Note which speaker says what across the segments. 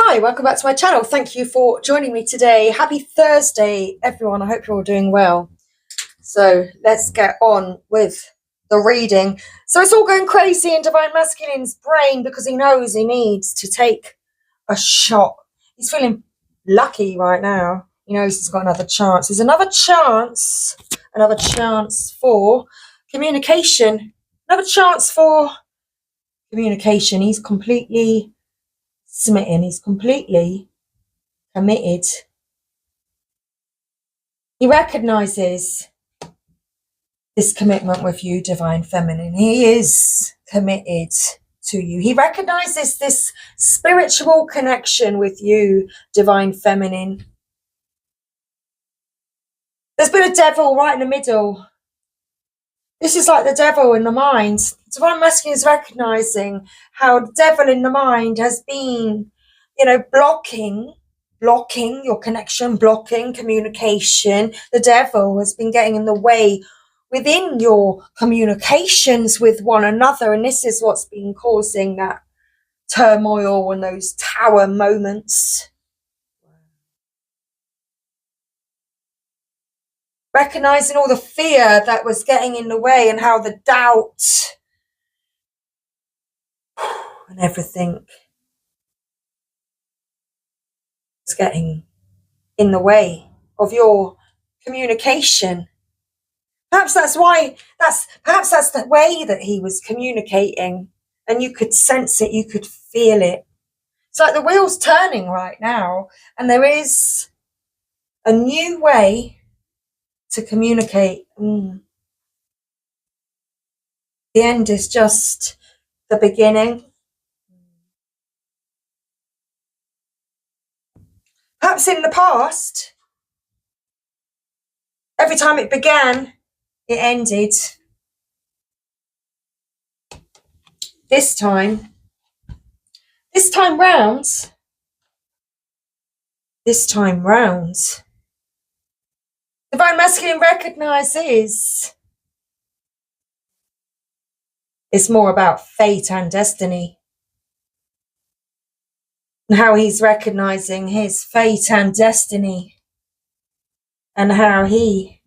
Speaker 1: Hi, welcome back to my channel. Thank you for joining me today. Happy Thursday, everyone. I hope you're all doing well. So let's get on with the reading. So it's all going crazy in Divine Masculine's brain because he knows he needs to take a shot. He's feeling lucky right now. He knows he's got another chance. There's another chance for communication. Another chance for communication. He's completely smitten. He's completely committed. He recognizes this commitment with you, Divine Feminine. He is committed to you. He recognizes this spiritual connection with you, Divine Feminine. There's been a devil right in the middle. This is like the devil in the mind. Divine Masculine is recognizing how the devil in the mind has been, blocking your connection, blocking communication. The devil has been getting in the way within your communications with one another. And this is what's been causing that turmoil and those tower moments. Recognizing all the fear that was getting in the way and how the doubt and everything is getting in the way of your communication. Perhaps that's the way that he was communicating, and you could sense it, you could feel it. It's like the wheel's turning right now, and there is a new way to communicate. The end is just the beginning. Perhaps in the past, every time it began, it ended. This time round, Divine Masculine recognizes it's more about fate and destiny. And how he's recognizing his fate and destiny. And how the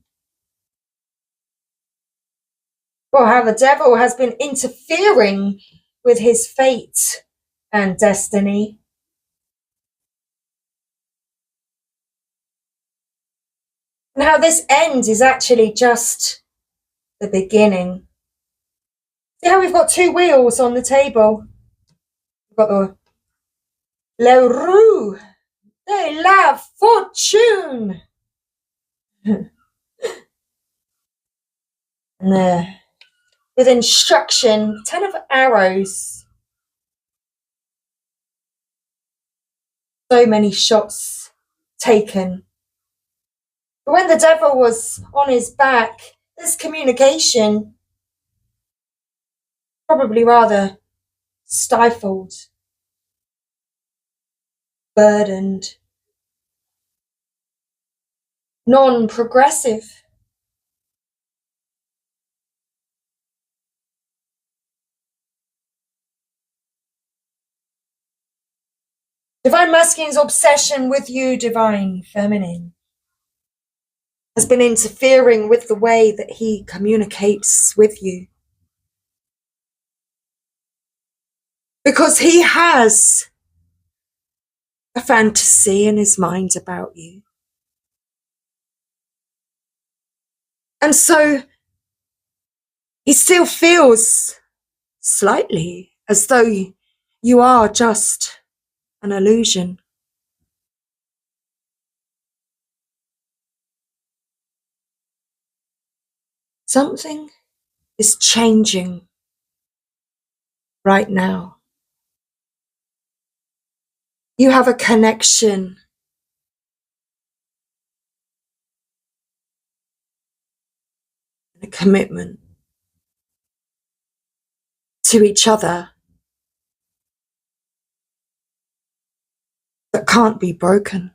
Speaker 1: devil has been interfering with his fate and destiny. And how this end is actually just the beginning. See how we've got two wheels on the table? We've got the Le Roue de la Fortune. And there, with instruction, 10 of arrows. So many shots taken. But when the devil was on his back, this communication probably rather stifled, burdened, non-progressive. Divine Masculine's obsession with you, Divine Feminine, has been interfering with the way that he communicates with you. Because he has a fantasy in his mind about you. And so he still feels slightly as though you are just an illusion. Something is changing right now. You have a connection. And a commitment to each other that can't be broken.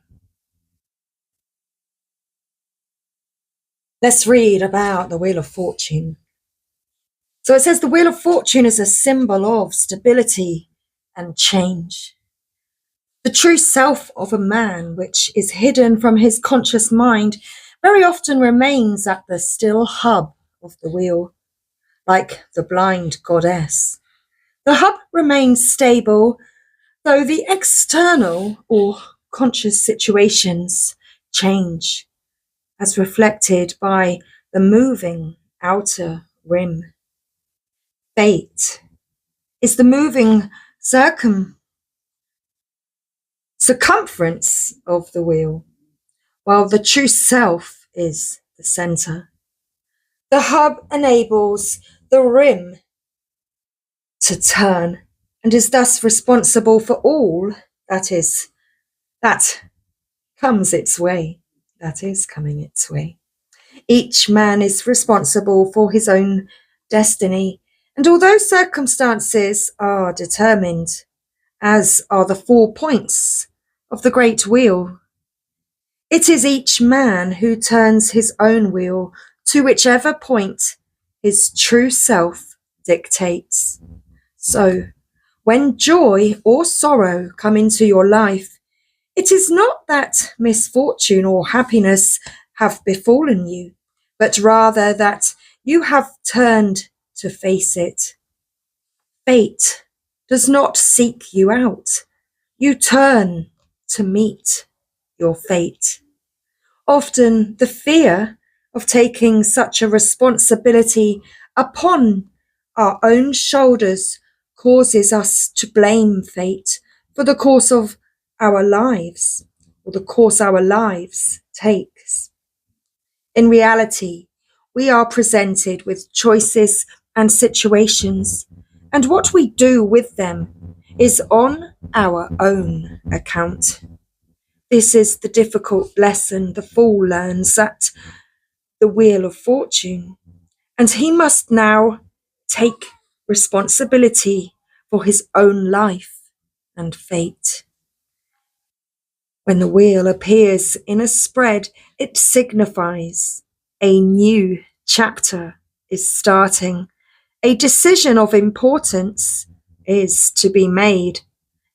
Speaker 1: Let's read about the Wheel of Fortune. So it says the Wheel of Fortune is a symbol of stability and change. The true self of a man, which is hidden from his conscious mind, very often remains at the still hub of the wheel, like the blind goddess. The hub remains stable, though the external or conscious situations change, as reflected by the moving outer rim. Fate is the moving circumference of the wheel, while the true self is the center. The hub enables the rim to turn and is thus responsible for all that comes its way, that is coming its way. Each man is responsible for his own destiny, and although circumstances are determined, as are the 4 points of the great wheel, it is each man who turns his own wheel to whichever point his true self dictates. So, when joy or sorrow come into your life, it is not that misfortune or happiness have befallen you, but rather that you have turned to face it. Fate does not seek you out. You turn to meet your fate. Often the fear of taking such a responsibility upon our own shoulders causes us to blame fate for the course of our lives, or the course our lives takes. In reality, we are presented with choices and situations, and what we do with them is on our own account. This is the difficult lesson the fool learns at the wheel of fortune, and he must now take responsibility for his own life and fate. When the wheel appears in a spread, it signifies a new chapter is starting. A decision of importance is to be made.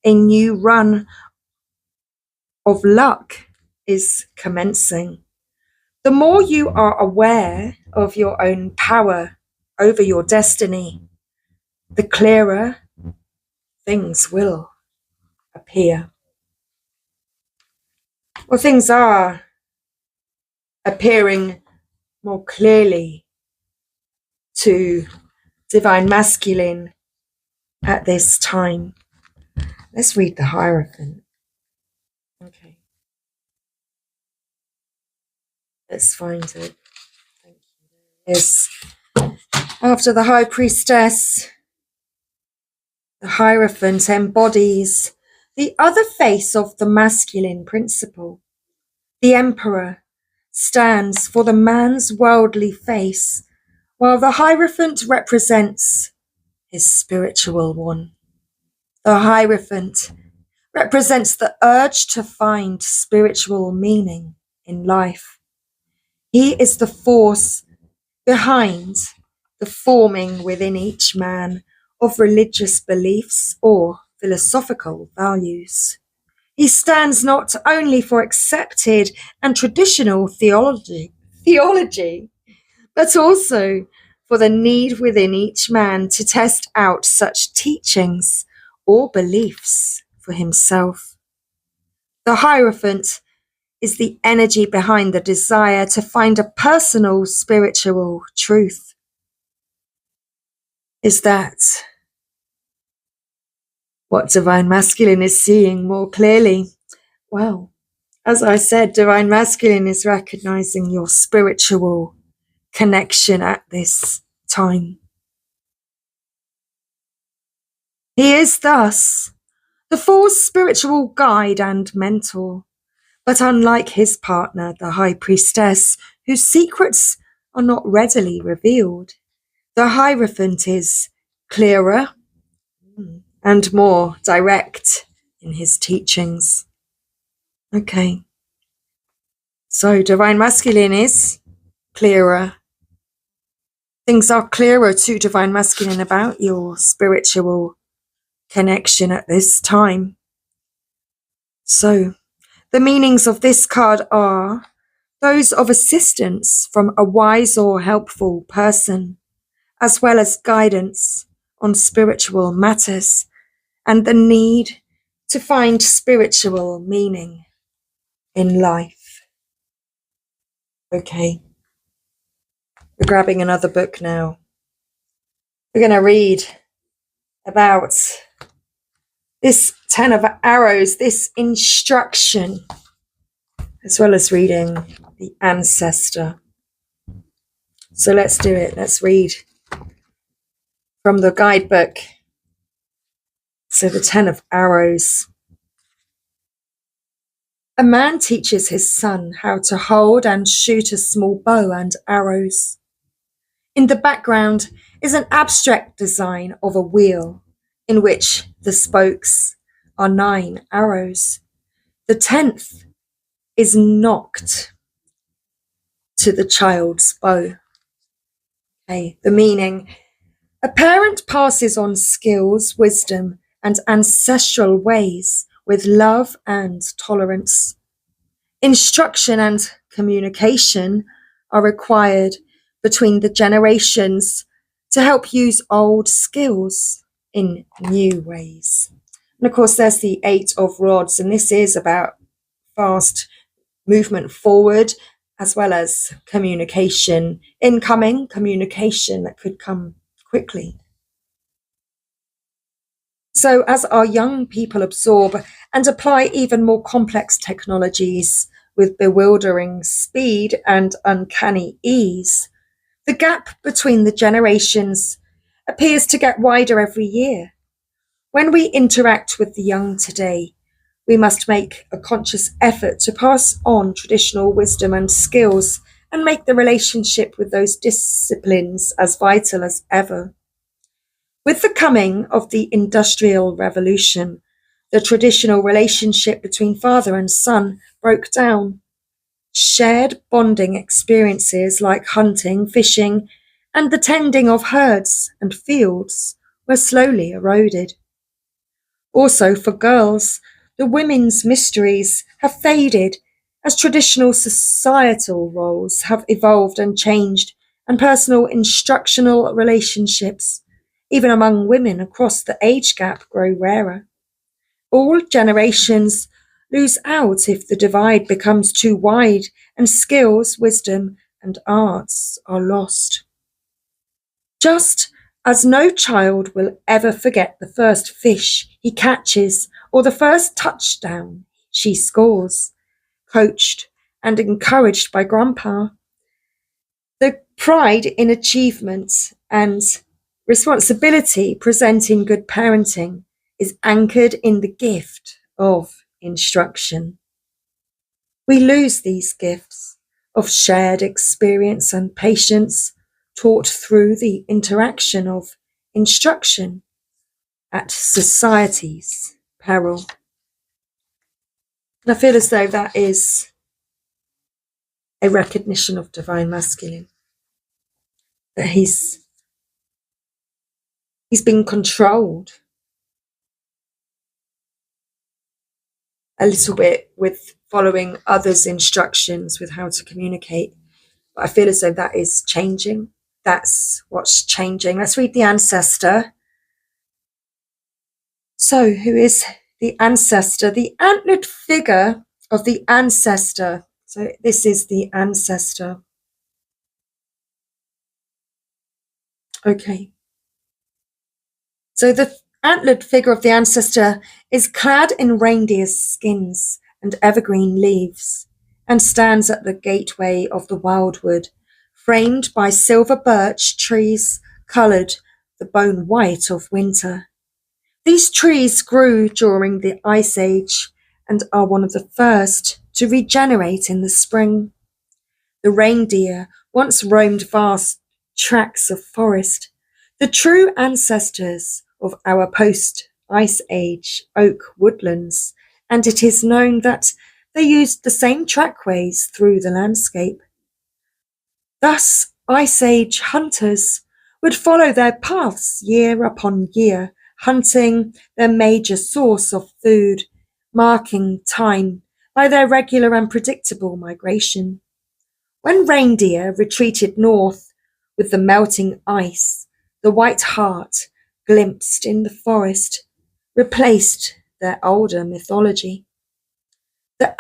Speaker 1: A new run of luck is commencing. The more you are aware of your own power over your destiny, the clearer things will appear. Well, things are appearing more clearly to Divine Masculine at this time. Let's read the Hierophant. Okay. Let's find it. Thank you. Yes. After the High Priestess, the Hierophant embodies the other face of the masculine principle. The Emperor stands for the man's worldly face, while the Hierophant represents his spiritual one. The Hierophant represents the urge to find spiritual meaning in life. He is the force behind the forming within each man of religious beliefs or philosophical values. He stands not only for accepted and traditional theology, but also for the need within each man to test out such teachings or beliefs for himself. The Hierophant is the energy behind the desire to find a personal spiritual truth. Is that what Divine Masculine is seeing more clearly? Well, as I said, Divine Masculine is recognizing your spiritual connection at this time. He is thus the Four's spiritual guide and mentor, but unlike his partner, the High Priestess, whose secrets are not readily revealed, the Hierophant is clearer and more direct in his teachings. Okay. So Divine Masculine is clearer. Things are clearer to Divine Masculine about your spiritual connection at this time. So, the meanings of this card are those of assistance from a wise or helpful person, as well as guidance on spiritual matters and the need to find spiritual meaning in life. Okay, we're grabbing another book now. We're going to read about this 10 of arrows, this instruction, as well as reading the ancestor. So let's do it. Let's read from the guidebook. So the 10 of arrows. A man teaches his son how to hold and shoot a small bow and arrows. In the background is an abstract design of a wheel in which the spokes are 9 arrows. The 10th is knocked to the child's bow. Okay, the meaning. A parent passes on skills, wisdom, and ancestral ways with love and tolerance. Instruction and communication are required between the generations to help use old skills in new ways. And of course, there's the 8 of rods, and this is about fast movement forward, as well as communication, incoming communication that could come quickly. So as our young people absorb and apply even more complex technologies with bewildering speed and uncanny ease, the gap between the generations appears to get wider every year. When we interact with the young today, we must make a conscious effort to pass on traditional wisdom and skills and make the relationship with those disciplines as vital as ever. With the coming of the Industrial Revolution, the traditional relationship between father and son broke down. Shared bonding experiences like hunting, fishing, and the tending of herds and fields were slowly eroded. Also, for girls, the women's mysteries have faded as traditional societal roles have evolved and changed, and personal instructional relationships, even among women across the age gap, grow rarer. All generations lose out if the divide becomes too wide and skills, wisdom, and arts are lost. Just as no child will ever forget the first fish he catches or the first touchdown she scores, coached and encouraged by grandpa, the pride in achievement and responsibility present in good parenting is anchored in the gift of instruction. We lose these gifts of shared experience and patience taught through the interaction of instruction at society's peril. And I feel as though that is a recognition of divine masculine, that he's been controlled a little bit with following others' instructions with how to communicate. But I feel as though that is changing. That's what's changing. Let's read the ancestor. So, who is the ancestor? The antlered figure of the ancestor. So, this is the ancestor. Okay. So, the antlered figure of the ancestor is clad in reindeer's skins and evergreen leaves, and stands at the gateway of the wildwood, framed by silver birch trees coloured the bone white of winter. These trees grew during the Ice Age and are one of the first to regenerate in the spring. The reindeer once roamed vast tracts of forest, the true ancestors of our post-Ice Age oak woodlands, and it is known that they used the same trackways through the landscape. Thus, Ice Age hunters would follow their paths year upon year, hunting their major source of food marking time by their regular and predictable migration. When reindeer retreated north with the melting ice, the white hart, glimpsed in the forest, replaced their older mythology. The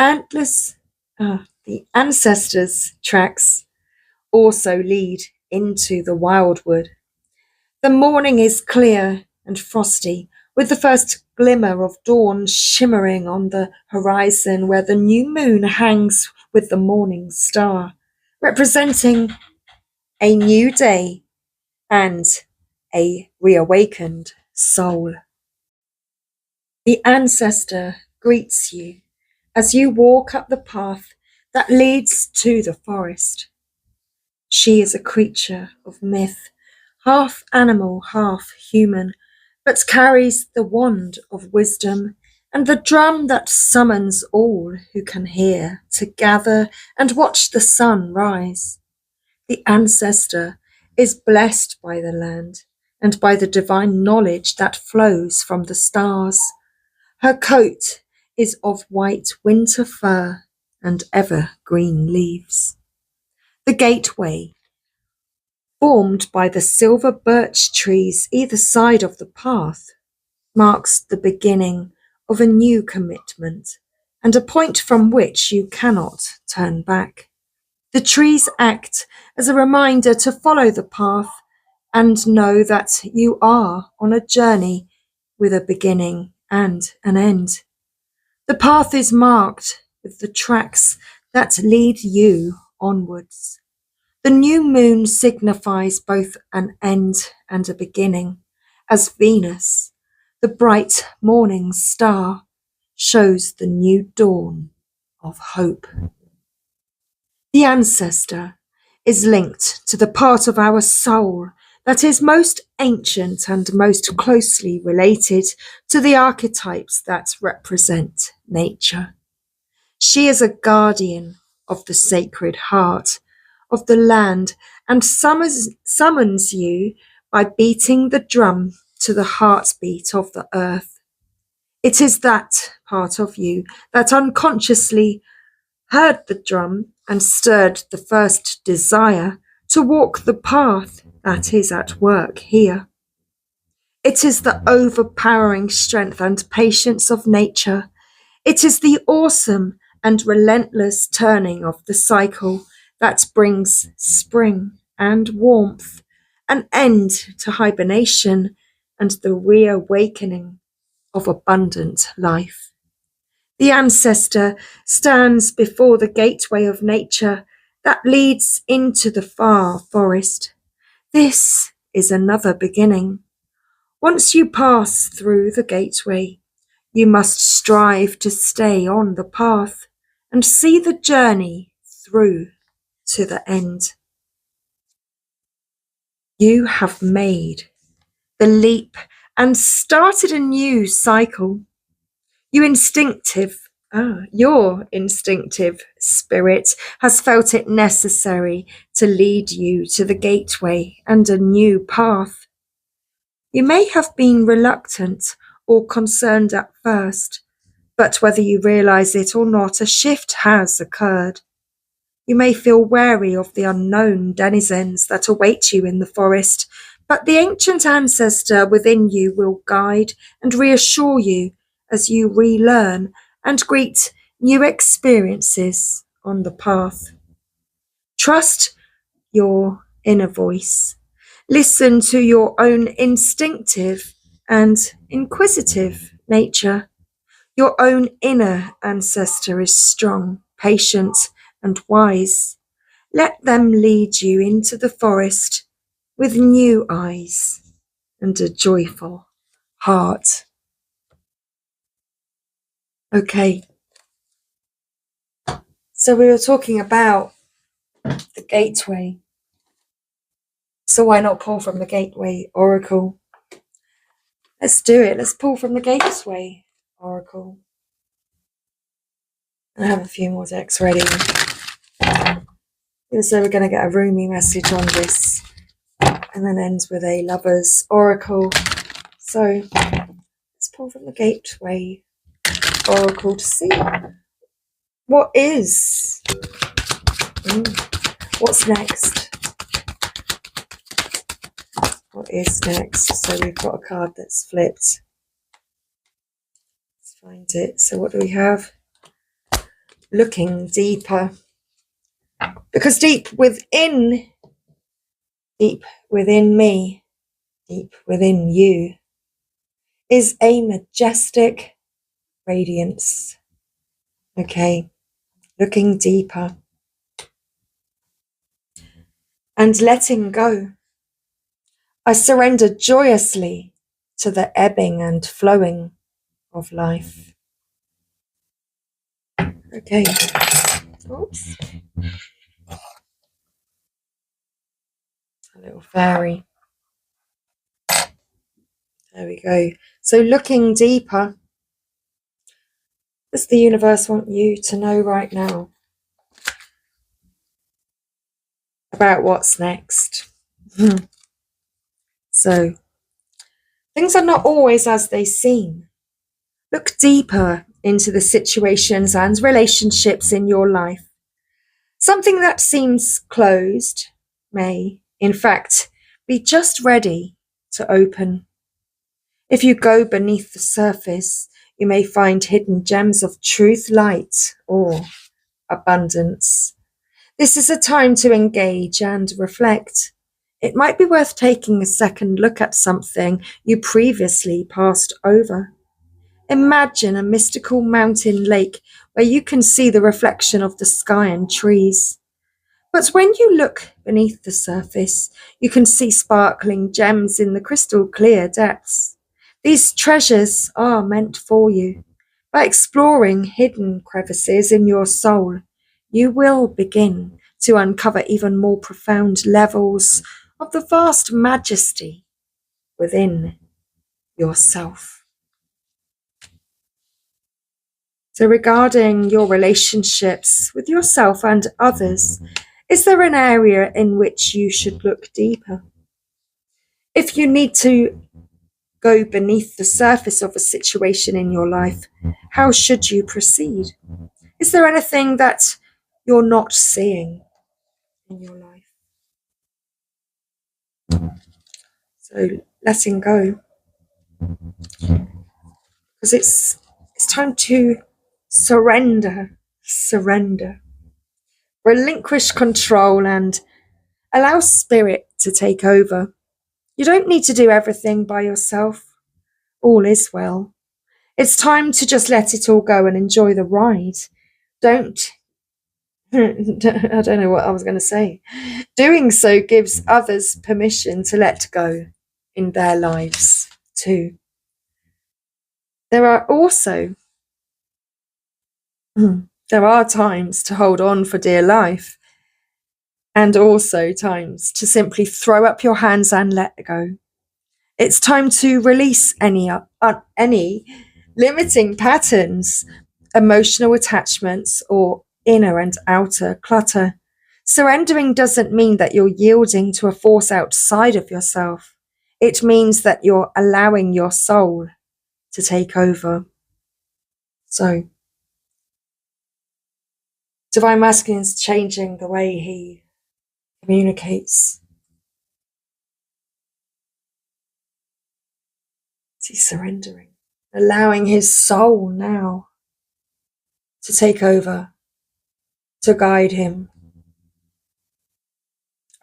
Speaker 1: the ancestors' tracks also lead into the wildwood. The morning is clear and frosty, with the first glimmer of dawn shimmering on the horizon where the new moon hangs with the morning star, representing a new day and a reawakened soul. The ancestor greets you as you walk up the path that leads to the forest. She is a creature of myth, half animal, half human, but carries the wand of wisdom and the drum that summons all who can hear to gather and watch the sun rise. The ancestor is blessed by the land and by the divine knowledge that flows from the stars. Her coat is of white winter fur and evergreen leaves. The gateway, formed by the silver birch trees either side of the path, marks the beginning of a new commitment and a point from which you cannot turn back. The trees act as a reminder to follow the path and know that you are on a journey with a beginning and an end. The path is marked with the tracks that lead you onwards. The new moon signifies both an end and a beginning, as Venus, the bright morning star, shows the new dawn of hope. The ancestor is linked to the part of our soul that is most ancient and most closely related to the archetypes that represent nature. She is a guardian of the sacred heart, of the land, and summons you by beating the drum to the heartbeat of the earth. It is that part of you that unconsciously heard the drum and stirred the first desire to walk the path that is at work here. It is the overpowering strength and patience of nature. It is the awesome and relentless turning of the cycle that brings spring and warmth, an end to hibernation, and the reawakening of abundant life. The ancestor stands before the gateway of nature that leads into the far forest. This is another beginning. Once you pass through the gateway, you must strive to stay on the path and see the journey through to the end. You have made the leap and started a new cycle. Your instinctive spirit has felt it necessary to lead you to the gateway and a new path. You may have been reluctant or concerned at first, but whether you realize it or not, a shift has occurred. You may feel wary of the unknown denizens that await you in the forest, but the ancient ancestor within you will guide and reassure you as you relearn and greet new experiences on the path. Trust your inner voice. Listen to your own instinctive and inquisitive nature. Your own inner ancestor is strong, patient, and wise. Let them lead you into the forest with new eyes and a joyful heart. Okay, so we were talking about the gateway. So why not pull from the gateway oracle? Let's do it. Let's pull from the gateway oracle. I have a few more decks ready. So we're going to get a roomy message on this, and then ends with a lover's oracle. So let's pull from the gateway Oracle to see what is. What's next? What is next? So we've got a card that's flipped. Let's find it. So what do we have? Looking deeper. Because deep within me, deep within you, is a majestic radiance. Okay, looking deeper. And letting go. I surrender joyously to the ebbing and flowing of life. Okay. Oops. A little fairy. There we go. So looking deeper. Does the universe want you to know right now about what's next? So, things are not always as they seem. Look deeper into the situations and relationships in your life. Something that seems closed may, in fact, be just ready to open. If you go beneath the surface, you may find hidden gems of truth, light, or abundance. This is a time to engage and reflect. It might be worth taking a second look at something you previously passed over. Imagine a mystical mountain lake where you can see the reflection of the sky and trees. But when you look beneath the surface, you can see sparkling gems in the crystal clear depths. These treasures are meant for you. By exploring hidden crevices in your soul, you will begin to uncover even more profound levels of the vast majesty within yourself. So regarding your relationships with yourself and others, is there an area in which you should look deeper? If you need to go beneath the surface of a situation in your life, how should you proceed? Is there anything that you're not seeing in your life? So letting go. Because it's time to surrender. Relinquish control and allow spirit to take over. You don't need to do everything by yourself. All is well. It's time to just let it all go and enjoy the ride. I don't know what I was going to say. Doing so gives others permission to let go in their lives too. There are times to hold on for dear life, and also times to simply throw up your hands and let go. It's time to release any limiting patterns, emotional attachments, or inner and outer clutter. Surrendering doesn't mean that you're yielding to a force outside of yourself. It means that you're allowing your soul to take over. So, Divine Masculine is changing the way he communicates. He's surrendering, allowing his soul now to take over, to guide him.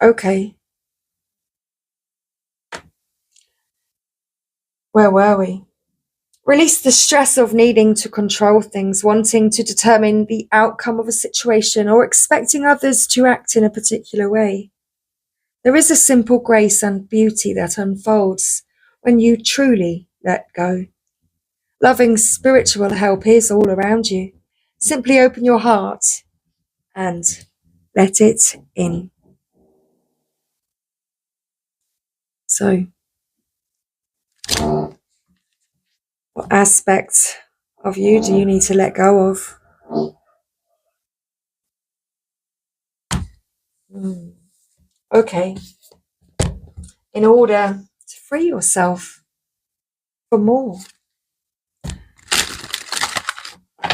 Speaker 1: Okay. Where were we? Release the stress of needing to control things, wanting to determine the outcome of a situation, or expecting others to act in a particular way. There is a simple grace and beauty that unfolds when you truly let go. Loving spiritual help is all around you. Simply open your heart and let it in. So, what aspects of you do you need to let go of? Okay. In order to free yourself for more.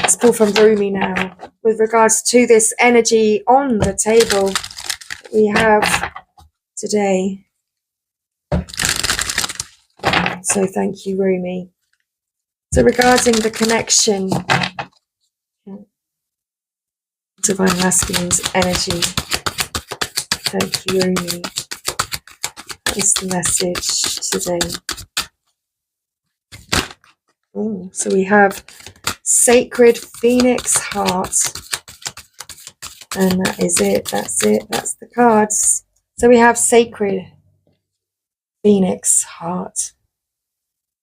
Speaker 1: Let's pull from Rumi now with regards to this energy on the table that we have today. So thank you, Rumi. So regarding the connection, Divine Masculine's energy. Thank you, Rumi. That is the message today. Ooh, so we have Sacred Phoenix Heart. And that is it. That's it. That's the cards. So we have Sacred Phoenix Heart.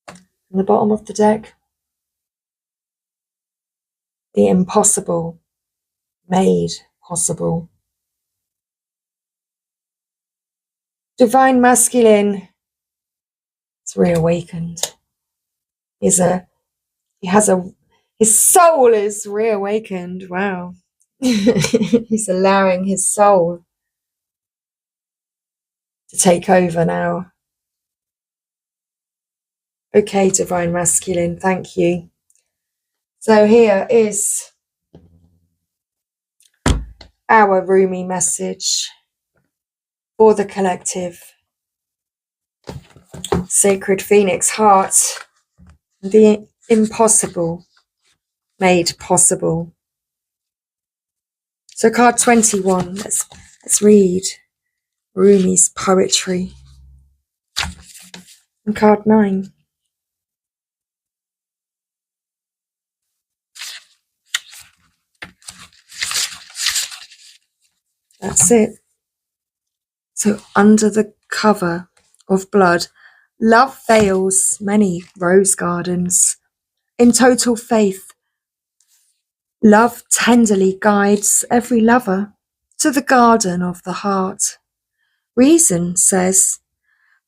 Speaker 1: On the bottom of the deck, the impossible made possible. Divine Masculine is reawakened. His soul is reawakened. Wow. He's allowing his soul to take over now. Okay, Divine Masculine, thank you. So here is our Rumi message for the collective. Sacred Phoenix Heart, the impossible made possible. So card 21, let's read Rumi's poetry. And card 9. That's it. So under the cover of blood, love veils many rose gardens. In total faith, love tenderly guides every lover to the garden of the heart. Reason says,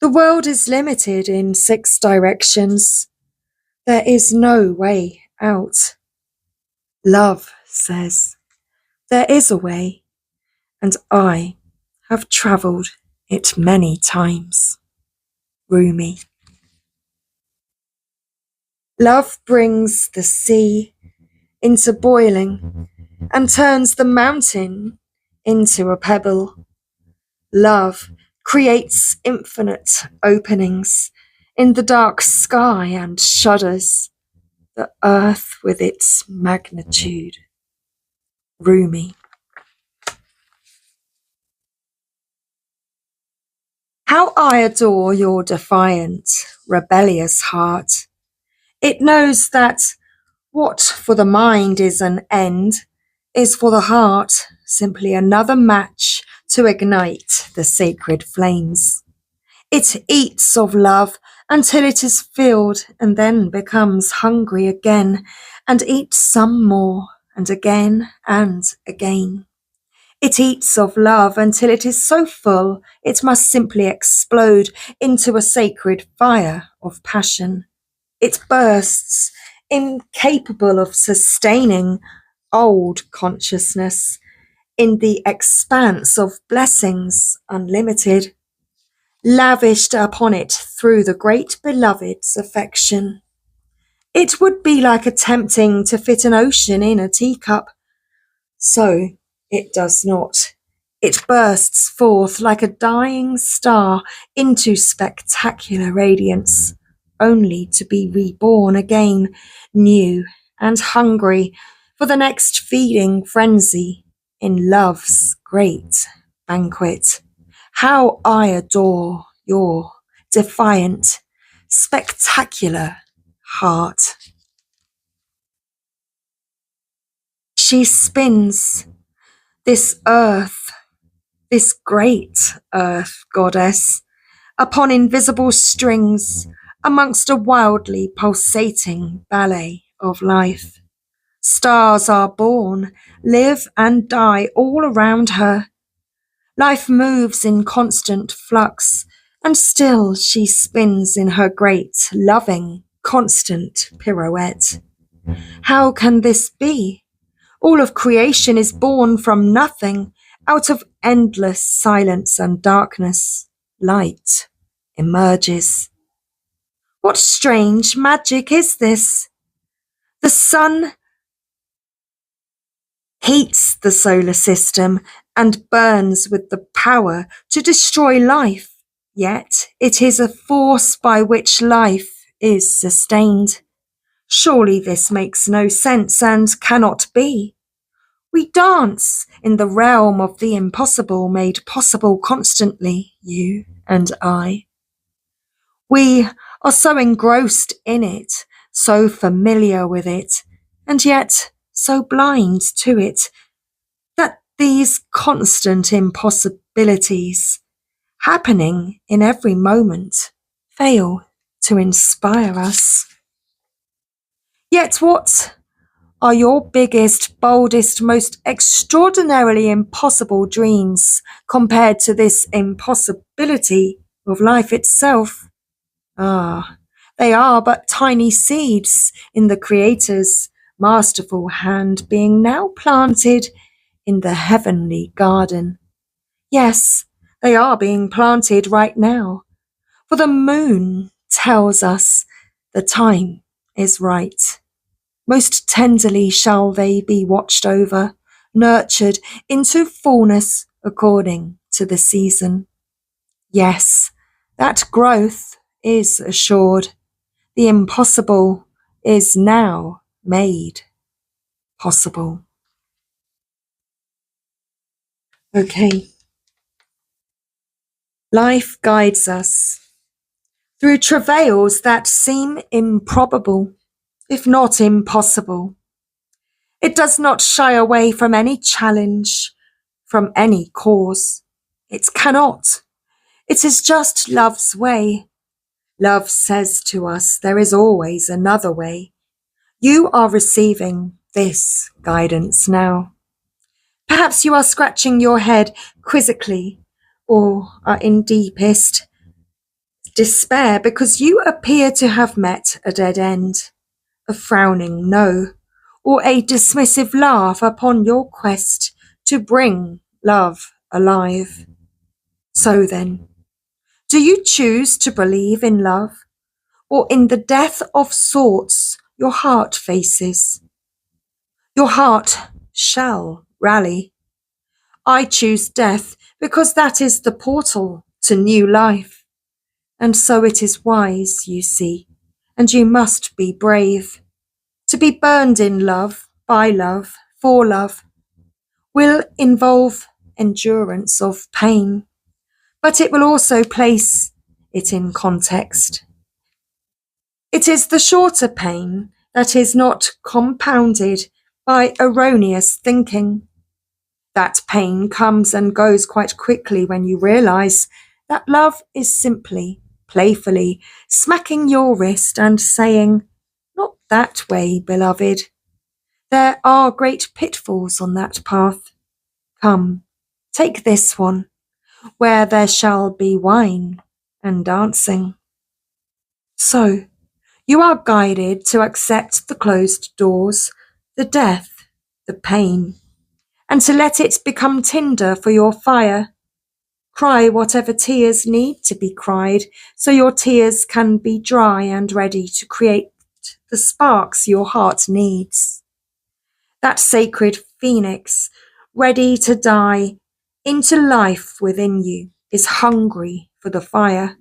Speaker 1: the world is limited in 6 directions. There is no way out. Love says, there is a way, and I have travelled it many times. Rumi. Love brings the sea into boiling and turns the mountain into a pebble. Love creates infinite openings in the dark sky and shudders the earth with its magnitude. Rumi. How I adore your defiant, rebellious heart. It knows that what for the mind is an end is for the heart simply another match to ignite the sacred flames. It eats of love until it is filled and then becomes hungry again and eats some more and again and again. It eats of love until it is so full it must simply explode into a sacred fire of passion. It bursts, incapable of sustaining old consciousness, in the expanse of blessings unlimited, lavished upon it through the great beloved's affection. It would be like attempting to fit an ocean in a teacup. So it does not. It bursts forth like a dying star into spectacular radiance, only to be reborn again, new and hungry for the next feeding frenzy in love's great banquet. How I adore your defiant, spectacular heart. She spins this earth, this great earth goddess, upon invisible strings amongst a wildly pulsating ballet of life. Stars are born, live and die all around her. Life moves in constant flux, and still she spins in her great, loving, constant pirouette. How can this be? All of creation is born from nothing, out of endless silence and darkness. Light emerges. What strange magic is this? The sun heats the solar system and burns with the power to destroy life, yet it is a force by which life is sustained. Surely this makes no sense and cannot be. We dance in the realm of the impossible made possible constantly, you and I. We are so engrossed in it, so familiar with it, and yet so blind to it, that these constant impossibilities, happening in every moment, fail to inspire us. Yet what are your biggest, boldest, most extraordinarily impossible dreams compared to this impossibility of life itself? Ah, they are but tiny seeds in the Creator's masterful hand being now planted in the heavenly garden. Yes, they are being planted right now, for the moon tells us the time is right. Most tenderly shall they be watched over, nurtured into fullness according to the season. Yes, that growth is assured. The impossible is now made possible. Okay. Life guides us through travails that seem improbable, if not impossible. It does not shy away from any challenge, from any cause. It cannot. It is just love's way. Love says to us there is always another way. You are receiving this guidance now. Perhaps you are scratching your head quizzically, or are in deepest despair because you appear to have met a dead end, a frowning no, or a dismissive laugh upon your quest to bring love alive. So then, do you choose to believe in love, or in the death of sorts your heart faces? Your heart shall rally. I choose death because that is the portal to new life. And so it is wise, you see, and you must be brave. To be burned in love, by love, for love, will involve endurance of pain, but it will also place it in context. It is the shorter pain that is not compounded by erroneous thinking. That pain comes and goes quite quickly when you realize that love is simply, playfully smacking your wrist and saying, "Not that way, beloved. There are great pitfalls on that path. Come, take this one, where there shall be wine and dancing." So, you are guided to accept the closed doors, the death, the pain, and to let it become tinder for your fire. Cry whatever tears need to be cried, so your tears can be dry and ready to create the sparks your heart needs. That sacred phoenix, ready to die into life within you, is hungry for the fire.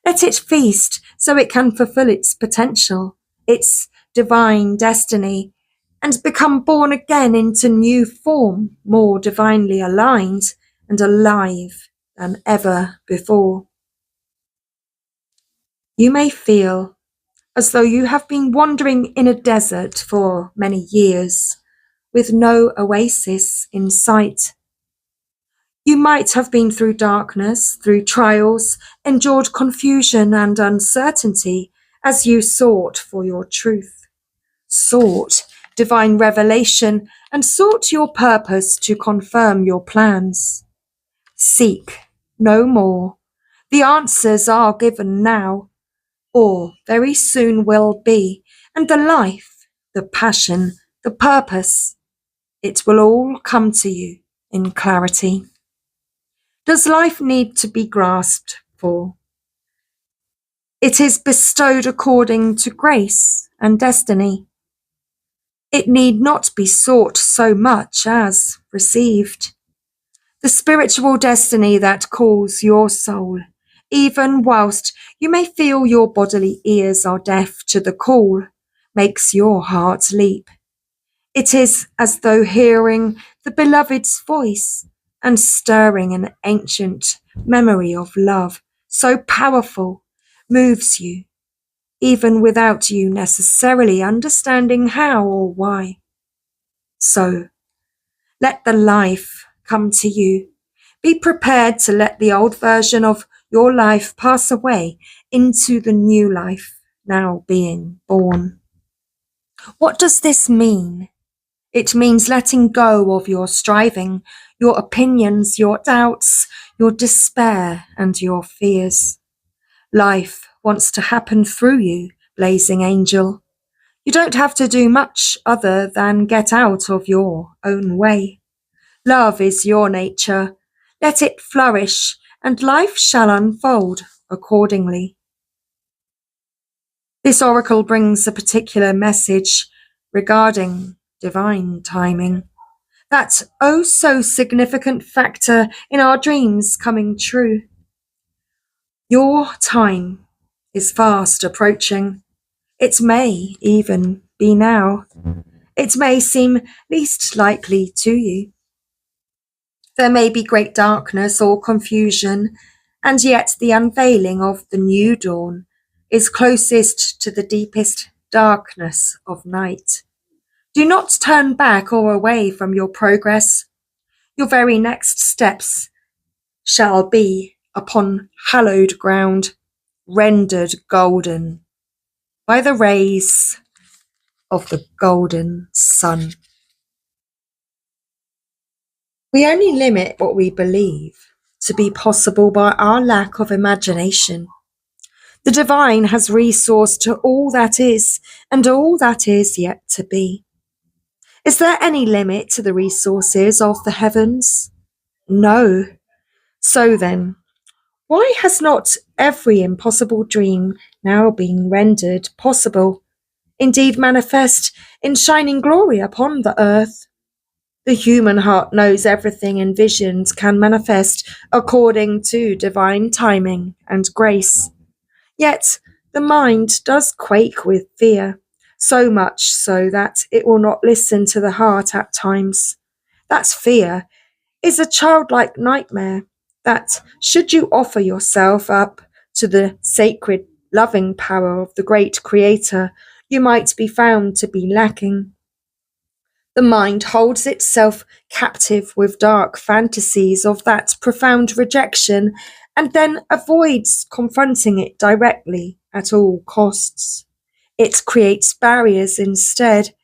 Speaker 1: Let it feast so it can fulfill its potential, its divine destiny, and become born again into new form, more divinely aligned and alive than ever before. You may feel as though you have been wandering in a desert for many years, with no oasis in sight. You might have been through darkness, through trials, endured confusion and uncertainty as you sought for your truth, sought divine revelation, and sought your purpose to confirm your plans. Seek no more. The answers are given now, or very soon will be, and the life, the passion, the purpose, it will all come to you in clarity. Does life need to be grasped for? It is bestowed according to grace and destiny. It need not be sought so much as received. The spiritual destiny that calls your soul, even whilst you may feel your bodily ears are deaf to the call, makes your heart leap. It is as though hearing the beloved's voice and stirring an ancient memory of love so powerful moves you, even without you necessarily understanding how or why. So, let the life come to you. Be prepared to let the old version of your life pass away into the new life now being born. What does this mean? It means letting go of your striving, your opinions, your doubts, your despair, and your fears. Life wants to happen through you, blazing angel. You don't have to do much other than get out of your own way. Love is your nature. Let it flourish, and life shall unfold accordingly. This oracle brings a particular message regarding divine timing. That oh so significant factor in our dreams coming true. Your time is fast approaching. It may even be now. It may seem least likely to you. There may be great darkness or confusion, and yet the unveiling of the new dawn is closest to the deepest darkness of night. Do not turn back or away from your progress. Your very next steps shall be upon hallowed ground, rendered golden by the rays of the golden sun. We only limit what we believe to be possible by our lack of imagination. The divine has resource to all that is and all that is yet to be. Is there any limit to the resources of the heavens? No. So then, why has not every impossible dream now been rendered possible, indeed manifest in shining glory upon the earth? The human heart knows everything in visions can manifest according to divine timing and grace. Yet the mind does quake with fear, so much so that it will not listen to the heart at times. That fear is a childlike nightmare that, should you offer yourself up to the sacred loving power of the great Creator, you might be found to be lacking. The mind holds itself captive with dark fantasies of that profound rejection and then avoids confronting it directly at all costs. It creates barriers instead,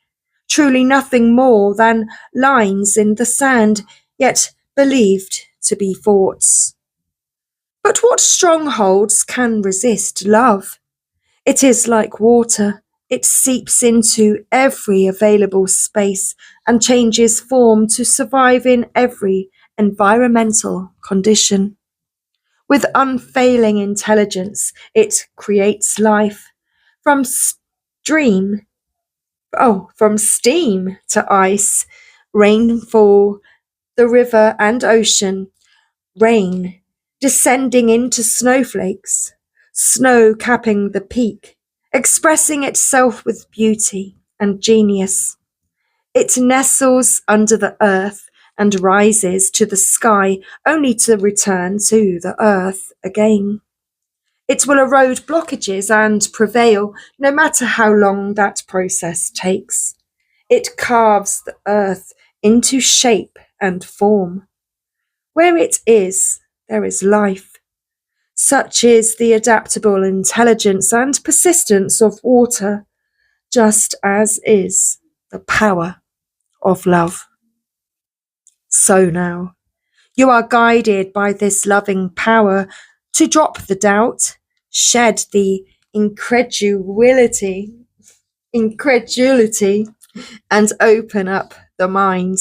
Speaker 1: truly nothing more than lines in the sand, yet believed to be thoughts. But what strongholds can resist love? It is like water. It seeps into every available space and changes form to survive in every environmental condition. With unfailing intelligence, it creates life. From steam to ice, rainfall, the river and ocean, rain descending into snowflakes, snow capping the peak, expressing itself with beauty and genius. It nestles under the earth and rises to the sky only to return to the earth again. It will erode blockages and prevail no matter how long that process takes. It carves the earth into shape and form. Where it is, there is life. Such is the adaptable intelligence and persistence of water, just as is the power of love. So now, you are guided by this loving power to drop the doubt, shed the incredulity, and open up the mind.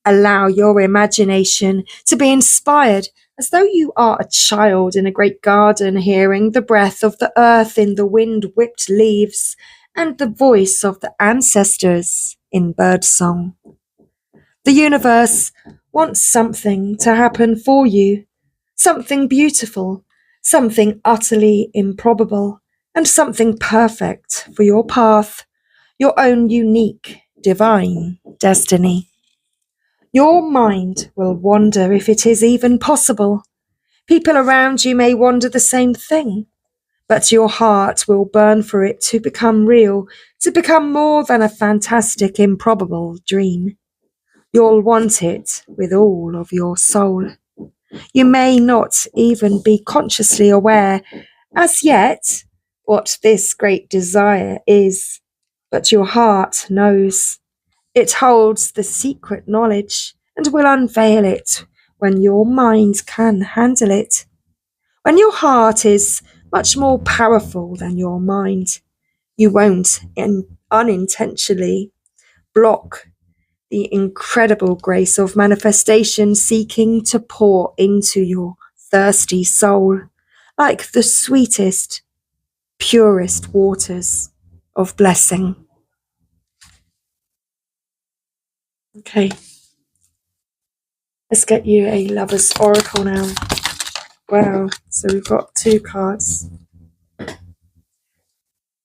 Speaker 1: Allow your imagination to be inspired as though you are a child in a great garden, hearing the breath of the earth in the wind-whipped leaves and the voice of the ancestors in birdsong. The universe wants something to happen for you, something beautiful, something utterly improbable, and something perfect for your path, your own unique, divine destiny. Your mind will wonder if it is even possible. People around you may wonder the same thing, but your heart will burn for it to become real, to become more than a fantastic, improbable dream. You'll want it with all of your soul. You may not even be consciously aware as yet what this great desire is, but your heart knows. It holds the secret knowledge and will unveil it when your mind can handle it. When your heart is much more powerful than your mind, you won't unintentionally block the incredible grace of manifestation seeking to pour into your thirsty soul like the sweetest, purest waters of blessing. Okay, let's get you a lover's oracle now. Wow, so we've got 2 cards.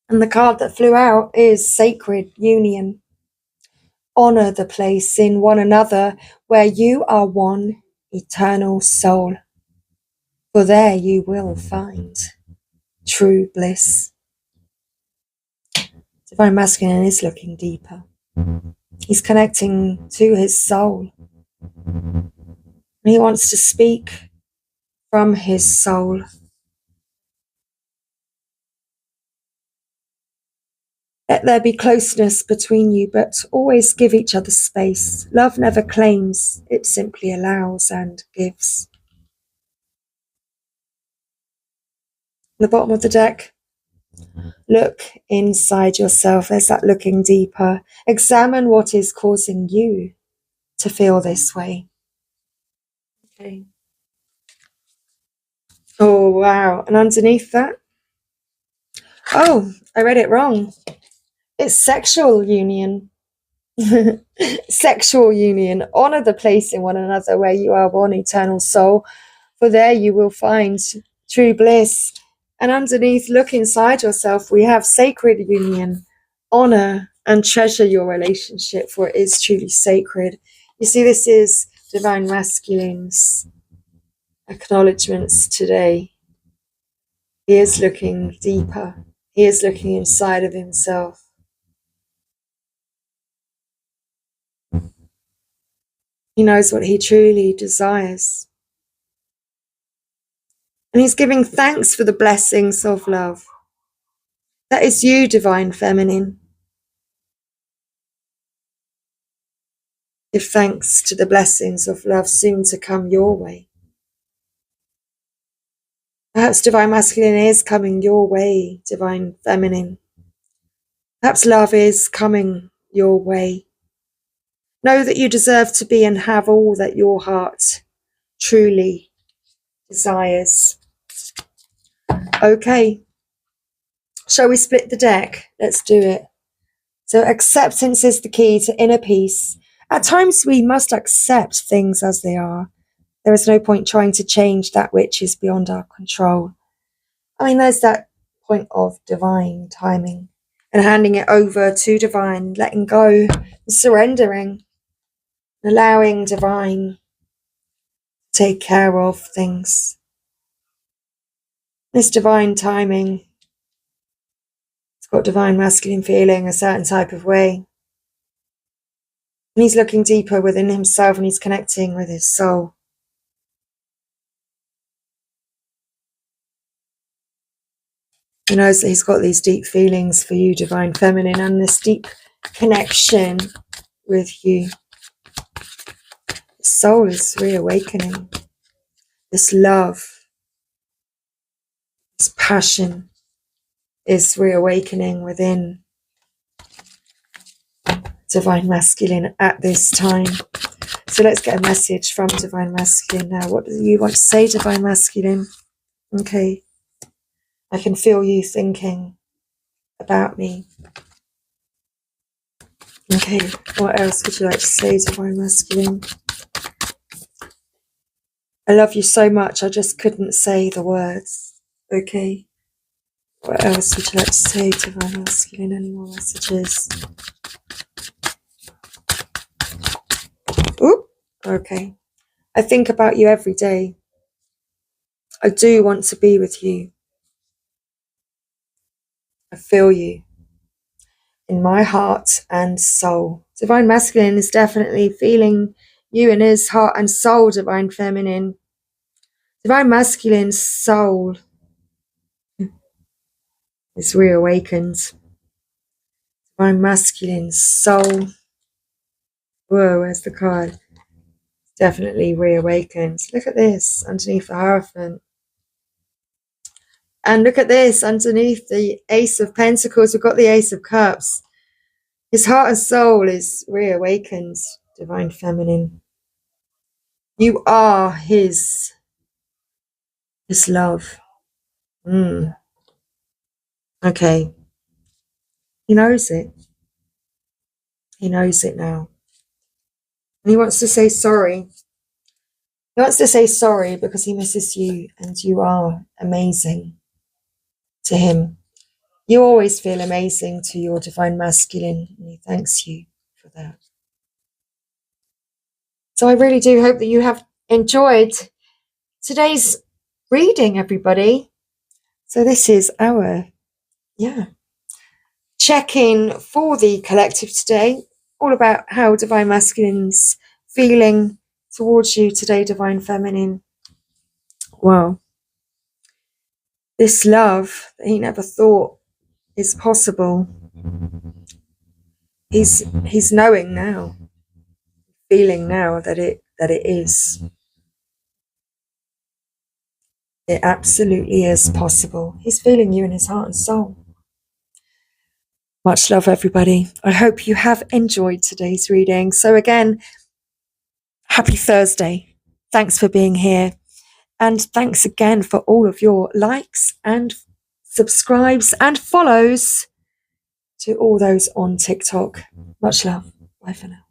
Speaker 1: And the card that flew out is Sacred Union. Honor the place in one another where you are one eternal soul. For there you will find true bliss. Divine Masculine is looking deeper. He's connecting to his soul. He wants to speak from his soul. Let there be closeness between you, but always give each other space. Love never claims, it simply allows and gives. The bottom of the deck, look inside yourself. There's that looking deeper. Examine what is causing you to feel this way. Okay. Oh, wow. And underneath that, oh, I read it wrong. It's sexual union. Sexual union. Honor the place in one another where you are one eternal soul, for there you will find true bliss. And underneath, look inside yourself, we have sacred union. Honor and treasure your relationship, for it is truly sacred. You see, this is Divine Masculine's acknowledgements today. He is looking deeper. He is looking inside of himself. He knows what he truly desires. And he's giving thanks for the blessings of love. That is you, Divine Feminine. Give thanks to the blessings of love soon to come your way. Perhaps Divine Masculine is coming your way, Divine Feminine. Perhaps love is coming your way. Know that you deserve to be and have all that your heart truly desires. Okay, shall we split the deck? Let's do it. So acceptance is the key to inner peace. At times we must accept things as they are. There is no point trying to change that which is beyond our control. I mean, there's that point of divine timing and handing it over to divine, letting go, surrendering, allowing divine to take care of things. This divine timing, it's got Divine Masculine feeling a certain type of way. And he's looking deeper within himself and he's connecting with his soul. He knows that he's got these deep feelings for you, Divine Feminine, and this deep connection with you. His soul is reawakening. This love, this passion is reawakening within Divine Masculine at this time. So let's get a message from Divine Masculine now. What do you want to say, Divine Masculine? Okay. I can feel you thinking about me. Okay, what else would you like to say, Divine Masculine? I love you so much, I just couldn't say the words. Okay. What else would you like to say, Divine Masculine? Any more messages? Ooh, okay. I think about you every day. I do want to be with you. I feel you in my heart and soul. Divine Masculine is definitely feeling you in his heart and soul, Divine Feminine. Divine Masculine soul is reawakened. Divine Masculine soul. Whoa, where's the card? Definitely reawakened. Look at this underneath the Hierophant. And look at this underneath the Ace of Pentacles. We've got the Ace of Cups. His heart and soul is reawakened, Divine Feminine. You are his love. Okay. He knows it. He knows it now. And he wants to say sorry. He wants to say sorry because he misses you and you are amazing to him. You always feel amazing to your Divine Masculine and he thanks you for that. So I really do hope that you have enjoyed today's reading, everybody. So this is our, check-in for the collective today. All about how Divine Masculine's feeling towards you today, Divine Feminine. Wow. This love that he never thought is possible. He's knowing now, feeling now that it is. It absolutely is possible. He's feeling you in his heart and soul. Much love, everybody. I hope you have enjoyed today's reading. So again, happy Thursday. Thanks for being here. And thanks again for all of your likes and subscribes and follows to all those on TikTok. Much love. Bye for now.